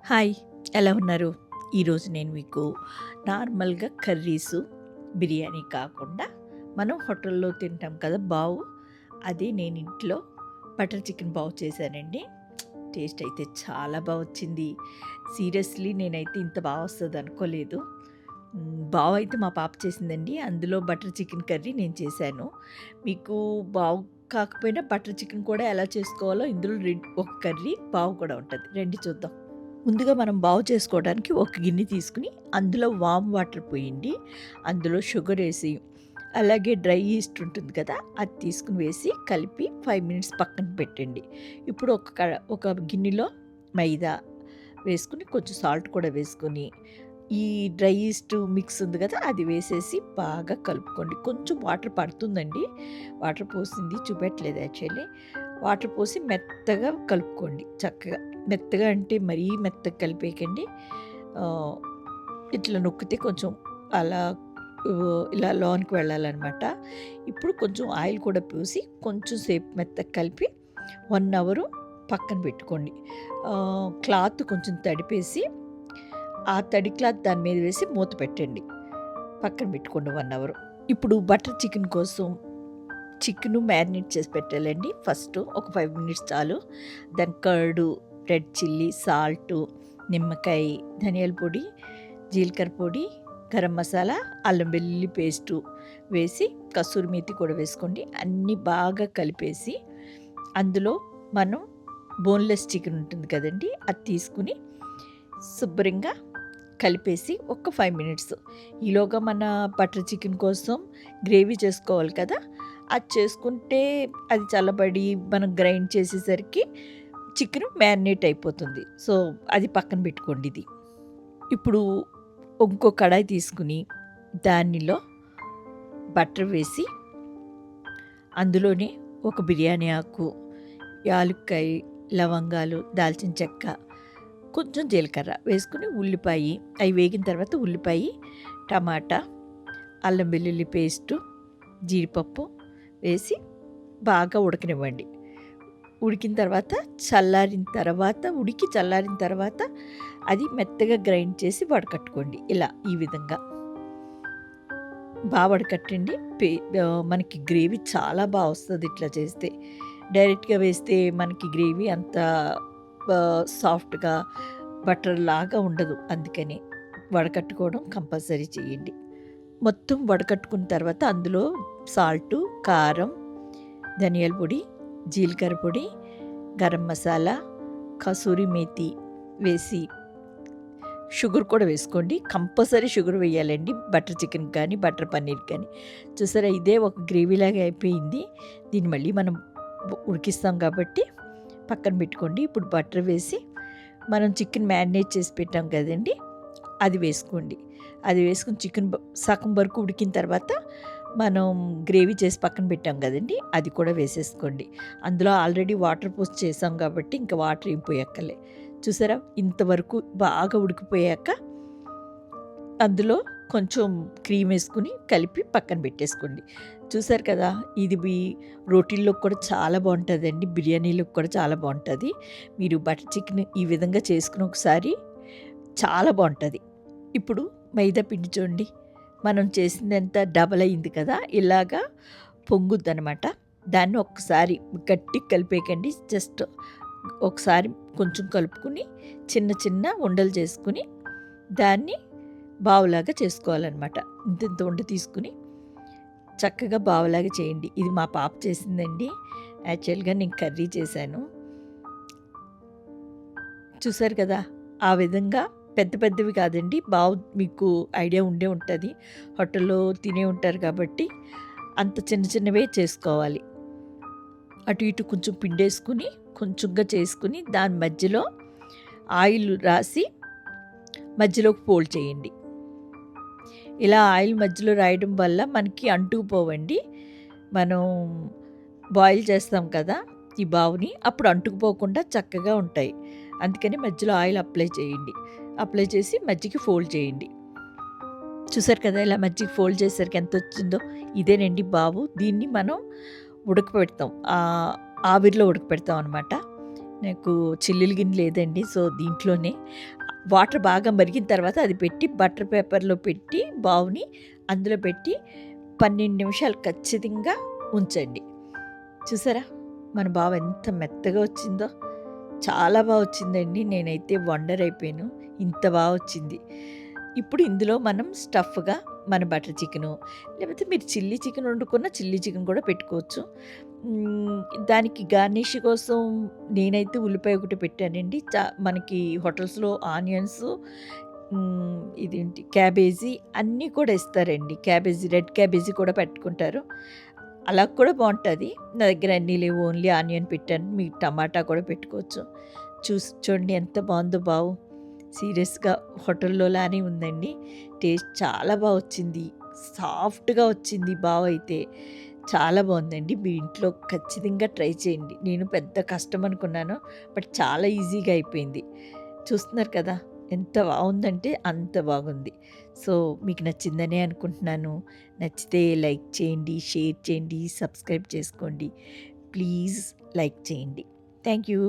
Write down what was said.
Hi, ఎలా ఉన్నారు? ఈరోజు నేను మీకు నార్మల్గా కర్రీసు, బిర్యానీ కాకుండా మనం హోటల్లో తింటాం కదా బావు, అది నేను ఇంట్లో బటర్ చికెన్ బావు చేశానండి. టేస్ట్ అయితే చాలా బాగా వచ్చింది. సీరియస్లీ నేనైతే ఇంత బాగా వస్తుంది అనుకోలేదు. బావు అయితే మా పాప చేసిందండి. అందులో బటర్ చికెన్ కర్రీ నేను చేశాను. మీకు బావు కాకపోయినా బటర్ చికెన్ కూడా ఎలా చేసుకోవాలో ఇందులో ఒక కర్రీ బావు కూడా ఉంటుంది. రండి చూద్దాం. ముందుగా మనం బాగు చేసుకోవడానికి ఒక గిన్నె తీసుకుని అందులో వామ్ వాటర్ పోయండి. అందులో షుగర్ వేసి, అలాగే డ్రై ఈస్ట్ ఉంటుంది కదా, అది తీసుకుని వేసి కలిపి 5 మినిట్స్ పక్కన పెట్టండి. ఇప్పుడు ఒక గిన్నెలో మైదా వేసుకుని కొంచెం సాల్ట్ కూడా వేసుకొని ఈ డ్రై ఈస్ట్ మిక్స్ ఉంది కదా, అది వేసేసి బాగా కలుపుకోండి. కొంచెం వాటర్ పడుతుందండి, వాటర్ పోసింది చూపెట్టలేదు యాక్చువల్లీ. వాటర్ పోసి మెత్తగా కలుపుకోండి. చక్కగా మెత్తగా అంటే మరీ మెత్తగా కలిపేయకండి. ఇట్లా నొక్కితే కొంచెం అలా ఇలా లోనికి వెళ్ళాలన్నమాట. ఇప్పుడు కొంచెం ఆయిల్ కూడా పోసి కొంచెం సేపు మెత్తగా కలిపి 1 అవర్ పక్కన పెట్టుకోండి. క్లాత్ కొంచెం తడిపేసి ఆ తడి క్లాత్ దాని మీద వేసి మూత పెట్టండి. పక్కన పెట్టుకోండి 1 అవర్. ఇప్పుడు బటర్ చికెన్ కోసం చికెను మ్యారినేట్ చేసి పెట్టాలండి. ఫస్ట్ ఒక 5 మినిట్స్ చాలు. దాని కర్డు, రెడ్ చిల్లీ, సాల్టు, నిమ్మకాయ, ధనియాల పొడి, జీలకర్ర పొడి, గరం మసాలా, అల్లం వెల్లుల్లి పేస్టు వేసి కసూరి మేతి కూడా వేసుకోండి. అన్నీ బాగా కలిపేసి అందులో మనం బోన్లెస్ చికెన్ ఉంటుంది కదండి, అది తీసుకుని శుభ్రంగా కలిపేసి ఒక 5 మినిట్స్. ఈలోగా మన బటర్ చికెన్ కోసం గ్రేవీ చేసుకోవాలి కదా, అది చేసుకుంటే అది చల్లబడి మనం గ్రైండ్ చేసేసరికి చికెన్ మ్యారినేట్ అయిపోతుంది. సో అది పక్కన పెట్టుకోండి. ఇది ఇప్పుడు ఇంకో కడాయి తీసుకుని దానిలో బటర్ వేసి అందులోనే ఒక బిర్యానీ ఆకు, యాలుక్కాయ, లవంగాలు, దాల్చిన చెక్క, కొంచెం జీలకర్ర వేసుకుని ఉల్లిపాయ, అవి వేగిన తర్వాత ఉల్లిపాయ, టమాటా, అల్లం వెల్లుల్లి పేస్టు, జీడిపప్పు వేసి బాగా ఉడకనివ్వండి. ఉడికిన తర్వాత చల్లారిన తర్వాత అది మెత్తగా గ్రైండ్ చేసి వడకట్టుకోండి. ఇలా ఈ విధంగా బాగా వడకట్టండి. మనకి గ్రేవీ చాలా బాగా వస్తుంది ఇట్లా చేస్తే. డైరెక్ట్గా వేస్తే మనకి గ్రేవీ అంత సాఫ్ట్గా బటర్ లాగా ఉండదు. అందుకని వడకట్టుకోవడం కంపల్సరీ చేయండి. మొత్తం వడకట్టుకున్న తర్వాత అందులో సాల్టు, కారం, ధనియాల పొడి, జీలకర్ర పొడి, గరం మసాలా, కసూరి మేతి వేసి షుగర్ కూడా వేసుకోండి. కంపల్సరీ షుగర్ వేయాలండి బటర్ చికెన్ కానీ బటర్ పన్నీర్ కానీ. చూసారా, ఇదే ఒక గ్రేవీలాగా అయిపోయింది. దీన్ని మళ్ళీ మనం ఉడికిస్తాం కాబట్టి పక్కన పెట్టుకోండి. ఇప్పుడు బటర్ వేసి మనం చికెన్ మ్యారినేట్ చేసి పెట్టాం కదండి, అది వేసుకోండి. అది వేసుకుని చికెన్ సగం వరకు ఉడికిన తర్వాత మనం గ్రేవీ చేసి పక్కన పెట్టాం కదండి, అది కూడా వేసేసుకోండి. అందులో ఆల్రెడీ వాటర్ పోసి చేసాం కాబట్టి ఇంకా వాటర్ ఏం పోయక్కలే. చూసారా, ఇంతవరకు బాగా ఉడికిపోయాక అందులో కొంచెం క్రీమ్ వేసుకుని కలిపి పక్కన పెట్టేసుకోండి. చూసారు కదా, ఇది రోటీల్లోకి కూడా చాలా బాగుంటుందండి, బిర్యానీలోకి కూడా చాలా బాగుంటుంది. మీరు బటర్ చికెన్ ఈ విధంగా చేసుకుని ఒకసారి చాలా బాగుంటుంది. ఇప్పుడు మైదా పిండి చూడండి, మనం చేసిందంతా డబల్ అయింది కదా, ఇలాగా పొంగుద్ది అనమాట. దాన్ని ఒకసారి గట్టి కలిపేయకండి, జస్ట్ ఒకసారి కొంచెం కలుపుకుని చిన్న చిన్న ఉండలు చేసుకుని దాన్ని బావులాగా చేసుకోవాలన్నమాట. ఇంత ఉండ తీసుకుని చక్కగా బావులాగా చేయండి. ఇది మా పాప చేసిందండి. యాక్చువల్గా నేను కర్రీ చేశాను. చూసారు కదా, ఆ విధంగా పెద్ద పెద్దవి కాదండి, మీకు ఐడియా ఉండే ఉంటుంది, హోటల్లో తినే ఉంటారు కాబట్టి అంత చిన్న చిన్నవే చేసుకోవాలి. అటు ఇటు కొంచెం పిండేసుకుని కొంచెంగా చేసుకుని దాని మధ్యలో ఆయిల్ రాసి మధ్యలోకి ఫోల్డ్ చేయండి. ఇలా ఆయిల్ మధ్యలో రాయడం వల్ల మనకి అంటుకుపోవండి. మనం బాయిల్ చేస్తాం కదా ఈ బావుని, అప్పుడు అంటుకుపోకుండా చక్కగా ఉంటాయి. అందుకని మధ్యలో ఆయిల్ అప్లై చేయండి. అప్లై చేసి మధ్యకి ఫోల్డ్ చేయండి. చూసారు కదా, ఇలా మధ్యకి ఫోల్డ్ చేసరికి ఎంత వచ్చిందో, ఇదేనండి బావు. దీన్ని మనం ఉడకపెడతాం, ఆవిరిలో ఉడకపెడతాం అనమాట. నాకు చిల్లులు గిన్నె లేదండి. సో, దీంట్లోనే వాటర్ బాగా మరిగిన తర్వాత అది పెట్టి బటర్ పేపర్‌లో పెట్టి బావుని అందులో పెట్టి 12 నిమిషాలు ఖచ్చితంగా ఉంచండి. చూసారా? మన బావ ఎంత మెత్తగా వచ్చిందో. చాలా వచ్చిందండి. నేనైతే వండర్ అయిపోయాను. ఇంత వచ్చింది. ఇప్పుడు ఇందులో మనం స్టఫ్‌గా మన బటర్ చికెను, లేకపోతే మీరు చిల్లీ చికెన్ వండుకున్న చిల్లీ చికెన్ కూడా పెట్టుకోవచ్చు. హ్మ్. దానికి గార్నిష్ కోసం నేనైతే ఉల్లిపాయ ఒకటి పెట్టానండి. మనకి హోటల్స్‌లో ఆనియన్స్, ఇదేంటి క్యాబేజీ అన్నీ కూడా ఇస్తారండి. క్యాబేజీ, రెడ్ క్యాబేజీ కూడా పెట్టుకుంటారు. అలా కూడా బావుంటది. నా దగ్గర అన్నీ లేవు. ఓన్లీ ఆనియన్ పెట్టాను. మీకు టమాటా కూడా పెట్టుకోవచ్చు. చూడండి ఎంత బావుందో బావు. సీరియస్‌గా హోటల్‌లో లానే ఉందండి. టేస్ట్ చాలా వచ్చింది. సాఫ్ట్‌గా వచ్చింది బావయితే. చాలా బావుందండి. మీ ఇంట్లో ఖచ్చితంగా ట్రై చేయండి. నేను పెద్ద కష్టం అనుకున్నాను. బట్ చాలా ఈజీగా అయిపోయింది. చూస్తున్నారు కదా! ఎంత బావుందంటే అంత బాగుంది. సో, మీకు నచ్చిందనే అనుకుంటున్నాను. నచ్చితే లైక్ చేయండి, షేర్ చేయండి, సబ్స్క్రైబ్ చేసుకోండి. ప్లీజ్ లైక్ చేయండి. Thank you.